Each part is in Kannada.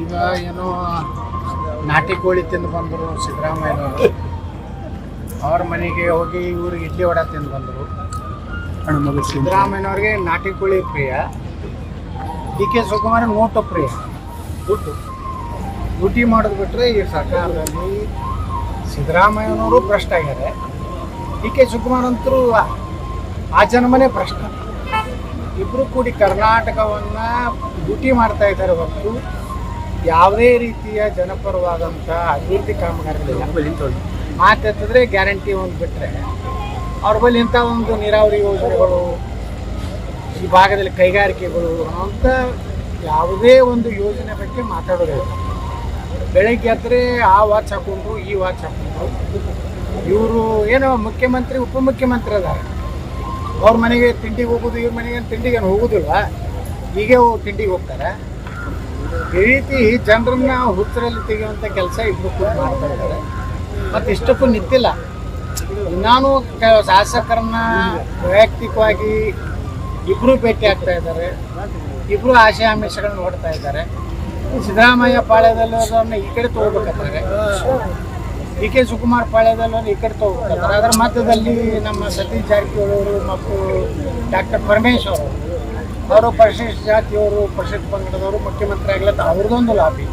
ಈಗ ಏನೋ ನಾಟಿ ಕೋಳಿ ತಿಂದು ಬಂದರು ಸಿದ್ದರಾಮಯ್ಯನವರು. ಅವ್ರ ಮನೆಗೆ ಹೋಗಿ ಇವರು ಇಡ್ಲಿ ವಡೆ ತಿಂದು ಬಂದರು. ಸಿದ್ದರಾಮಯ್ಯನವ್ರಿಗೆ ನಾಟಿ ಕೋಳಿ ಪ್ರಿಯ, ಡಿ ಕೆ ಶಿವಕುಮಾರ್ ನೋಟು ಪ್ರಿಯ. ಡ್ಯೂಟಿ ಮಾಡೋದು ಬಿಟ್ಟರೆ ಈ ಸರ್ಕಾರದಲ್ಲಿ ಸಿದ್ದರಾಮಯ್ಯನವರು ಭ್ರಷ್ಟ ಆಗ್ಯಾರೆ. ಡಿ ಕೆ ಶಿವಕುಮಾರ್ ಅಂತರೂ ಆ ಜನ್ಮನೇ ಭ್ರಷ್ಟ. ಇಬ್ಬರು ಕೂಡಿ ಕರ್ನಾಟಕವನ್ನು ಡ್ಯೂಟಿ ಮಾಡ್ತಾ ಇದ್ದಾರೆ ಹೊರತು ಯಾವುದೇ ರೀತಿಯ ಜನಪರವಾದಂಥ ಅಭಿವೃದ್ಧಿ ಕಾಮಗಾರಿಗಳಿಲ್ಲ. ಮಾತೆತ್ತಿದ್ರೆ ಗ್ಯಾರಂಟಿ ಒಂದು ಬಿಟ್ಟರೆ ಅವ್ರ ಬಳಿ ಇಂಥ ಒಂದು ನೀರಾವರಿ ಯೋಜನೆಗಳು, ಈ ಭಾಗದಲ್ಲಿ ಕೈಗಾರಿಕೆಗಳು ಅಂತ ಯಾವುದೇ ಒಂದು ಯೋಜನೆ ಬಗ್ಗೆ ಮಾತಾಡೋದಿಲ್ಲ. ಬೆಳಗ್ಗೆ ಎದ್ದರೆ ಆ ವಾಚ್ ಹಾಕ್ಕೊಂಡ್ರು, ಈ ವಾಚ್ ಹಾಕ್ಕೊಂಡ್ರು. ಇವರು ಏನೋ ಮುಖ್ಯಮಂತ್ರಿ ಉಪಮುಖ್ಯಮಂತ್ರಿ ಅದಾರೆ. ಅವ್ರ ಮನೆಗೆ ತಿಂಡಿಗೆ ಹೋಗೋದು, ಇವ್ರ ಮನೆಗೆ ತಿಂಡಿಗೆ ಹೋಗೋದಿಲ್ವ? ಹೀಗೆ ತಿಂಡಿಗೆ ಹೋಗ್ತಾರೆ. ಈ ರೀತಿ ಜನರನ್ನ ಹುಚ್ಚರಲ್ಲಿ ತೆಗೆಯುವಂಥ ಕೆಲಸ ಇಬ್ಬರು ಕೂಡ ಮಾಡ್ತಾ ಇದ್ದಾರೆ. ಮತ್ತು ಇಷ್ಟಕ್ಕೂ ನಿಂತಿಲ್ಲ. ನಾನು ಶಾಸಕರನ್ನ ವೈಯಕ್ತಿಕವಾಗಿ ಇಬ್ಬರು ಭೇಟಿ ಆಗ್ತಾ ಇದ್ದಾರೆ. ಇಬ್ಬರು ಆಶಯ ಆಮಿಷಗಳನ್ನ ನೋಡ್ತಾ ಇದ್ದಾರೆ. ಸಿದ್ದರಾಮಯ್ಯ ಪಾಳ್ಯದಲ್ಲೋದನ್ನ ಈ ಕಡೆ ತೊಗೋಬೇಕಂತಾರೆ, ಡಿ ಕೆ ಶಿವಕುಮಾರ್ ಪಾಳ್ಯದಲ್ಲೋರು ಈ ಕಡೆ ತೊಗೋಬೇಕಂತಾರೆ. ಅದರ ಮಧ್ಯದಲ್ಲಿ ನಮ್ಮ ಸತೀಶ್ ಜಾರಕಿಹೊಳಿ ಅವರು ಮತ್ತು ಡಾಕ್ಟರ್ ಪರಮೇಶ್ವರ್ ಅವರು ಪರಿಶಿಷ್ಟ ಜಾತಿಯವರು, ಪರಿಶಿಷ್ಟ ಪಂಗಡದವರು ಮುಖ್ಯಮಂತ್ರಿ ಆಗ್ಲತ್ತ ಅವ್ರದ್ದೊಂದು ಲಾಬಿ.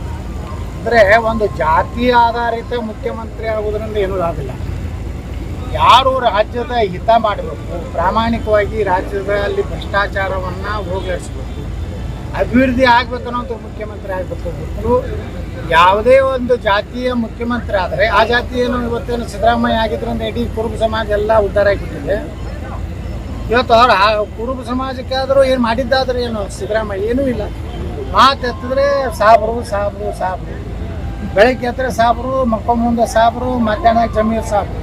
ಅಂದರೆ ಒಂದು ಜಾತಿ ಆಧಾರಿತ ಮುಖ್ಯಮಂತ್ರಿ ಆಗೋದ್ರಿಂದ ಏನೂ ಲಾಭ ಇಲ್ಲ. ಯಾರು ರಾಜ್ಯದ ಹಿತ ಮಾಡಬೇಕು, ಪ್ರಾಮಾಣಿಕವಾಗಿ ರಾಜ್ಯದಲ್ಲಿ ಭ್ರಷ್ಟಾಚಾರವನ್ನು ಹೋಗಲಾಡಿಸ್ಬೇಕು, ಅಭಿವೃದ್ಧಿ ಆಗಬೇಕನ್ನೋಂಥ ಮುಖ್ಯಮಂತ್ರಿ ಆಗಬೇಕು ಬಿಟ್ಟು ಯಾವುದೇ ಒಂದು ಜಾತಿಯ ಮುಖ್ಯಮಂತ್ರಿ ಆದರೆ ಆ ಜಾತಿ ಏನು ಇವತ್ತೇನು ಸಿದ್ದರಾಮಯ್ಯ ಆಗಿದ್ರಿಂದ ಇಡೀ ಕುರುಬ ಸಮಾಜ ಎಲ್ಲ ಉದ್ಧಾರ ಆಗಿಬಿಟ್ಟಿದೆ. ಇವತ್ತು ಅವ್ರು ಆ ಕುರುಬ ಸಮಾಜಕ್ಕಾದರೂ ಏನು ಮಾಡಿದ್ದಾದರೂ ಏನು ಸಿದ್ದರಾಮಯ್ಯ ಏನೂ ಇಲ್ಲ. ಮಾತೆತ್ತಿದ್ರೆ ಸಾಬ್ರು ಸಾಬ್ರು ಸಾಬ್ರು, ಬೆಳಗ್ಗೆ ಎತ್ತರೆ ಸಾಬ್ರು, ಮುಂದೆ ಸಾಬ್ರು, ಮಧ್ಯಾಹ್ನ ಜಮೀರ್ ಸಾಬ್ರು.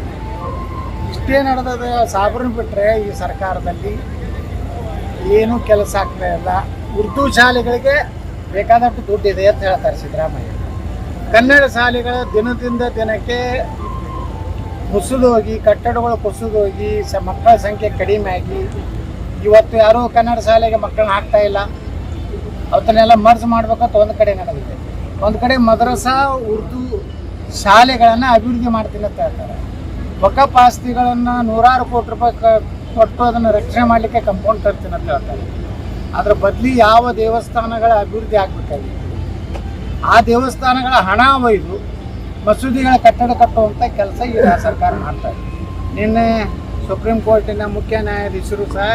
ಇಷ್ಟೇ ನಡೆದ ಸಾಬ್ರನ್ನ ಬಿಟ್ಟರೆ ಈ ಸರ್ಕಾರದಲ್ಲಿ ಏನೂ ಕೆಲಸ ಆಗ್ತಾ ಇಲ್ಲ. ಉರ್ದು ಶಾಲೆಗಳಿಗೆ ಬೇಕಾದಷ್ಟು ದುಡ್ಡಿದೆ ಅಂತ ಹೇಳ್ತಾರೆ ಸಿದ್ದರಾಮಯ್ಯ. ಕನ್ನಡ ಶಾಲೆಗಳ ದಿನದಿಂದ ದಿನಕ್ಕೆ ಕುಸಿದೋಗಿ, ಕಟ್ಟಡಗಳು ಕುಸಿದೋಗಿ, ಮಕ್ಕಳ ಸಂಖ್ಯೆ ಕಡಿಮೆ ಆಗಿ ಇವತ್ತು ಯಾರೂ ಕನ್ನಡ ಶಾಲೆಗೆ ಮಕ್ಕಳನ್ನ ಹಾಕ್ತಾ ಇಲ್ಲ. ಅವತ್ತನ್ನೆಲ್ಲ ಮರ್ಜ್ ಮಾಡ್ಬೇಕಂತ ಒಂದು ಕಡೆ ನಡೆದಿದೆ. ಒಂದು ಕಡೆ ಮದ್ರಸಾ ಉರ್ದು ಶಾಲೆಗಳನ್ನು ಅಭಿವೃದ್ಧಿ ಮಾಡ್ತೀನಿ ಅಂತ ಹೇಳ್ತಾರೆ. ವಕಫ್ ಆಸ್ತಿಗಳನ್ನು ನೂರಾರು ಕೋಟಿ ರೂಪಾಯಿ ಕೊಟ್ಟು ಅದನ್ನು ರಕ್ಷಣೆ ಮಾಡಲಿಕ್ಕೆ ಕಂಪೌಂಡ್ ತರ್ತೀನಿ ಅಂತ ಹೇಳ್ತಾರೆ. ಅದರ ಬದಲಿ ಯಾವ ದೇವಸ್ಥಾನಗಳ ಅಭಿವೃದ್ಧಿ ಆಗಬೇಕಾಗಿತ್ತು ಆ ದೇವಸ್ಥಾನಗಳ ಹಣ ಒಯ್ದು ಮಸೂದಿಗಳ ಕಟ್ಟಡ ಕಟ್ಟುವಂಥ ಕೆಲಸ ಈ ಸರ್ಕಾರ ಮಾಡ್ತಾರೆ. ನಿನ್ನೆ ಸುಪ್ರೀಂ ಕೋರ್ಟಿನ ಮುಖ್ಯ ನ್ಯಾಯಾಧೀಶರು ಸಹ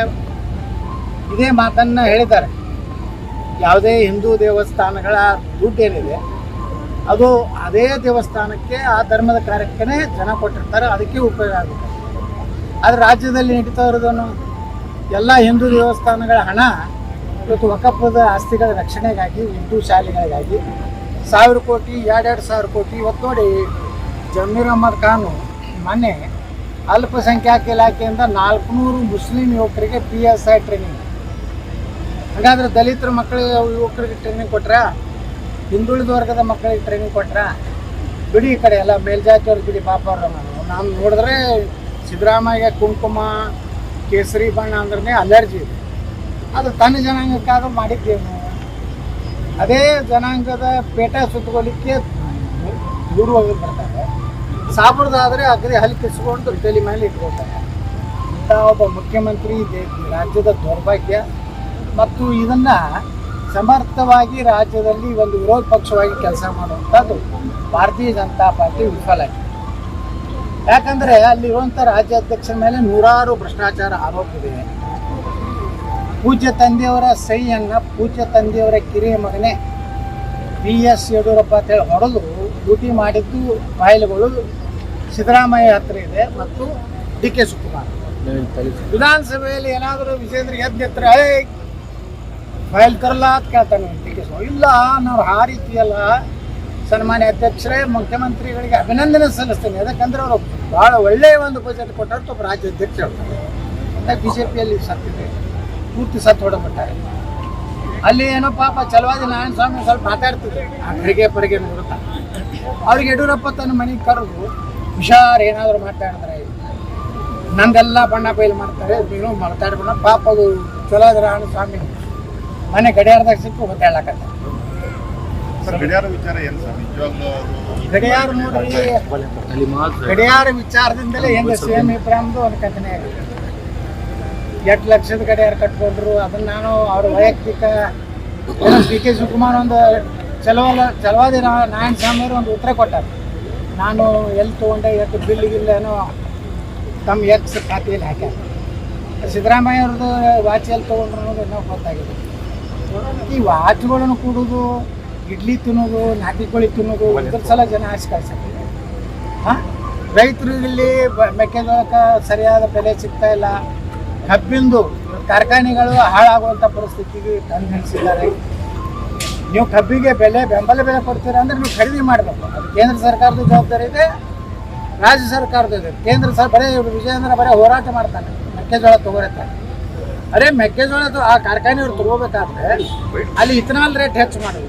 ಇದೇ ಮಾತನ್ನು ಹೇಳಿದ್ದಾರೆ. ಯಾವುದೇ ಹಿಂದೂ ದೇವಸ್ಥಾನಗಳ ದುಡ್ಡು ಏನಿದೆ ಅದು ಅದೇ ದೇವಸ್ಥಾನಕ್ಕೆ, ಆ ಧರ್ಮದ ಕಾರ್ಯಕ್ಕೇ ಜನ ಕೊಟ್ಟಿರ್ತಾರೆ, ಅದಕ್ಕೆ ಉಪಯೋಗ ಆಗುತ್ತೆ. ಆದರೆ ರಾಜ್ಯದಲ್ಲಿ ನಡೀತಾ ಇರೋದನ್ನು ಎಲ್ಲ ಹಿಂದೂ ದೇವಸ್ಥಾನಗಳ ಹಣ ಇವತ್ತು ವಕಫದ ಆಸ್ತಿಗಳ ರಕ್ಷಣೆಗಾಗಿ, ಉರ್ದು ಶಾಲೆಗಳಿಗಾಗಿ 1000 ಕೋಟಿ, 2,000 ಕೋಟಿ. ಇವತ್ತು ನೋಡಿ, ಜಮೀರ್ ಅಹ್ಮದ್ ಖಾನು ಮೊನ್ನೆ ಅಲ್ಪಸಂಖ್ಯಾತ ಇಲಾಖೆಯಿಂದ 400 ಮುಸ್ಲಿಂ ಯುವಕರಿಗೆ PSI ಟ್ರೈನಿಂಗ್. ಹಾಗಾದರೆ ದಲಿತರ ಮಕ್ಕಳಿಗೆ, ಯುವಕರಿಗೆ ಟ್ರೈನಿಂಗ್ ಕೊಟ್ರಾ? ಹಿಂದುಳಿದ ವರ್ಗದ ಮಕ್ಕಳಿಗೆ ಟ್ರೈನಿಂಗ್ ಕೊಟ್ರಾ? ಬಿಡಿ, ಈ ಕಡೆ ಎಲ್ಲ ಮೇಲ್ಜಾತಿಯವ್ರು ಬಿಡಿ, ಪಾಪ ಅವ್ರ ನಾನು ನೋಡಿದ್ರೆ ಸಿದ್ದರಾಮಯ್ಯ ಕುಂಕುಮ ಕೇಸರಿ ಬಣ್ಣ ಅಂದ್ರೆ ಅಲರ್ಜಿ ಇದೆ. ಅದು ತನ್ನ ಜನಾಂಗಕ್ಕಾದ್ರೂ ಮಾಡಿದ್ದೇನು? ಅದೇ ಜನಾಂಗದ ಪೇಟ ಸುತ್ತಕೊಳ್ಳಿಕ್ಕೆ ದೂರ ಹೋಗಿ ಬರ್ತಾರೆ. ಸಾಬ್ರದಾದರೆ ಅಗ್ರಿ ಹಲ್ಕಿಸ್ಕೊಂಡು ತಲೆ ಮೇಲೆ ಇಟ್ಕೊಳ್ತಾರೆ. ಇಂಥ ಒಬ್ಬ ಮುಖ್ಯಮಂತ್ರಿ ರಾಜ್ಯದ ದೌರ್ಭಾಗ್ಯ. ಮತ್ತು ಇದನ್ನು ಸಮರ್ಥವಾಗಿ ರಾಜ್ಯದಲ್ಲಿ ಒಂದು ವಿರೋಧ ಪಕ್ಷವಾಗಿ ಕೆಲಸ ಮಾಡುವಂಥದ್ದು ಭಾರತೀಯ ಜನತಾ ಪಾರ್ಟಿ ವಿಫಲ ಆಗಿದೆ. ಯಾಕಂದರೆ ಅಲ್ಲಿರುವಂಥ ರಾಜ್ಯಾಧ್ಯಕ್ಷರ ಮೇಲೆ ನೂರಾರು ಭ್ರಷ್ಟಾಚಾರ ಆರೋಪ ಇದೆ. ಪೂಜ್ಯ ತಂದೆಯವರ ಸಹಿಯನ್ನು ಪೂಜ್ಯ ತಂದೆಯವರ ಕಿರಿಯ ಮಗನೇ BS ಯಡಿಯೂರಪ್ಪ ಅಂತೇಳಿ ಹೊಡೆದು ಡ್ಯೂಟಿ ಮಾಡಿದ್ದು ಫೈಲ್ಗಳು ಸಿದ್ದರಾಮಯ್ಯ ಹತ್ರ ಇದೆ ಮತ್ತು ಡಿ ಕೆ ಶಿವಕುಮಾರ್. ವಿಧಾನಸಭೆಯಲ್ಲಿ ಏನಾದರೂ ವಿಜೇಂದ್ರ ಎದ್ದಿದ್ರೆ ಫೈಲ್ ತರಲ್ಲ ಅಂತ ಕೇಳ್ತಾನೆ ಡಿ ಕೆ ಶಿವಕುಮಾರ್. ಇಲ್ಲ, ನಾವು ಆ ರೀತಿಯಲ್ಲ, ಸನ್ಮಾನ್ಯ ಅಧ್ಯಕ್ಷರೇ, ಮುಖ್ಯಮಂತ್ರಿಗಳಿಗೆ ಅಭಿನಂದನೆ ಸಲ್ಲಿಸ್ತೇನೆ. ಯಾಕಂದರೆ ಅವರು ಭಾಳ ಒಳ್ಳೆಯ ಒಂದು ಬಜೆಟ್ ಕೊಟ್ಟಂತ ಒಬ್ಬ ರಾಜ್ಯಾಧ್ಯಕ್ಷ ಹೇಳ್ತಾರೆ. BJPಯಲ್ಲಿ ಸತ್ತಿದೆ, ಪೂರ್ತಿ ಸತ್ತು ಹೊಡಬಿಟ್ಟಾರೆ. ಅಲ್ಲಿ ಏನೋ ಪಾಪ ಚಲವಾದಿ ನಾರಾಯಣ ಸ್ವಾಮಿ ಸ್ವಲ್ಪ ಮಾತಾಡ್ತಿದ್ರು, ಆ ಪರಿಗೆ ನೋಡುತ್ತಾ. ಅವ್ರಿಗೆ ಯಡಿಯೂರಪ್ಪ ತನ್ನ ಮನೆಗೆ ಕರೆದು ಹುಷಾರು ಏನಾದರೂ ಮಾತಾಡಿದ್ರೆ ನಂದೆಲ್ಲ ಬಣ್ಣ ಬಯಲು ಮಾಡ್ತಾರೆ, ನೀನು ಮಾತಾಡ್ಬೇಡ. ಪಾಪ ಅದು ಚಲವಾದಿ ನಾರಾಯಣ ಸ್ವಾಮಿ ಮನೆ ಗಡಿಯಾರದಾಗ ಸಿಕ್ಕು ಗೊತ್ತಾಡ್ಲಕತ್ತ. ಗಡಿಯಾರ ವಿಚಾರ ಏನು ಸರ್ ನಿಜವಾಗ್ಲೂ ಗಡಿಯಾರ ನೋಡ್ರಿ, ಗಡಿಯಾರ ವಿಚಾರದಿಂದಲೇ ಹೆಂಗೆ CM ಇಬ್ರಾಹಿಮ್ದು ಒಂದು ಕಥನೆ ಆಗಿದೆ. 8 ಲಕ್ಷದ ಗಡಿಯಾರ ಕಟ್ಕೊಂಡ್ರು. ಅದನ್ನ ನಾನು ಅವ್ರ ವೈಯಕ್ತಿಕ PK ಶಿವಕುಮಾರ್ ಒಂದು ಚಲವಾದಿ ನಾರಾಯಣ ಸ್ವಾಮಿ ಅವರು ಒಂದು ಉತ್ತರ ಕೊಟ್ಟಾರೆ. ನಾನು ಎಲ್ಲಿ ತೊಗೊಂಡೆ, ಎಷ್ಟು ಬಿಲ್ಲಿಗಿಲ್ಲೇನೋ ತಮ್ಮ ಎಕ್ಸ್ ಖಾತೆಯಲ್ಲಿ ಹಾಕ್ಯಾರ. ಸಿದ್ದರಾಮಯ್ಯ ಅವ್ರದ್ದು ವಾಚ್ ಎಲ್ಲಿ ತೊಗೊಂಡ್ರು ಅನ್ನೋದು ಇನ್ನೂ ಗೊತ್ತಾಗಿದೆ. ಈ ವಾಚ್ಗಳನ್ನು ಕೂಡೋದು, ಇಡ್ಲಿ ತಿನ್ನೋದು, ನಾಟಿ ಕೋಳಿ ತಿನ್ನೋದು, ಇದ್ರ ಸಲ ಜನ ಆಸೆ ಕಳ್ಸಕ್ಕೆ. ಹಾಂ, ರೈತರು ಇಲ್ಲಿ ಮೆಕ್ಕೆಜೋಳಕ್ಕೆ ಸರಿಯಾದ ಬೆಲೆ ಸಿಗ್ತಾ ಇಲ್ಲ. ಕಬ್ಬಿಂದು ಕಾರ್ಖಾನೆಗಳು ಹಾಳಾಗುವಂಥ ಪರಿಸ್ಥಿತಿಗೆ ತಂದು ನಿಲ್ಲಿಸಿದ್ದಾರೆ. ನೀವು ಕಬ್ಬಿಗೆ ಬೆಂಬಲ ಬೆಲೆ ಕೊಡ್ತೀರಾ ಅಂದರೆ ನೀವು ಖರೀದಿ ಮಾಡಬೇಕು. ಅದು ಕೇಂದ್ರ ಸರ್ಕಾರದ ಜವಾಬ್ದಾರಿ ಇದೆ, ರಾಜ್ಯ ಸರ್ಕಾರದ ಇದೆ. ಕೇಂದ್ರ ಬರೀ ವಿಜಯೇಂದ್ರ ಬರೀ ಹೋರಾಟ ಮಾಡ್ತಾನೆ, ಮೆಕ್ಕೆಜೋಳ ತಗೋತಾರೆ. ಅರೆ ಮೆಕ್ಕೆಜೋಳ ಆ ಕಾರ್ಖಾನೆಯವ್ರು ತಗೋಬೇಕಾದ್ರೆ ಅಲ್ಲಿ ಇಥನಾಲ್ ರೇಟ್ ಹೆಚ್ಚು ಮಾಡೋದು.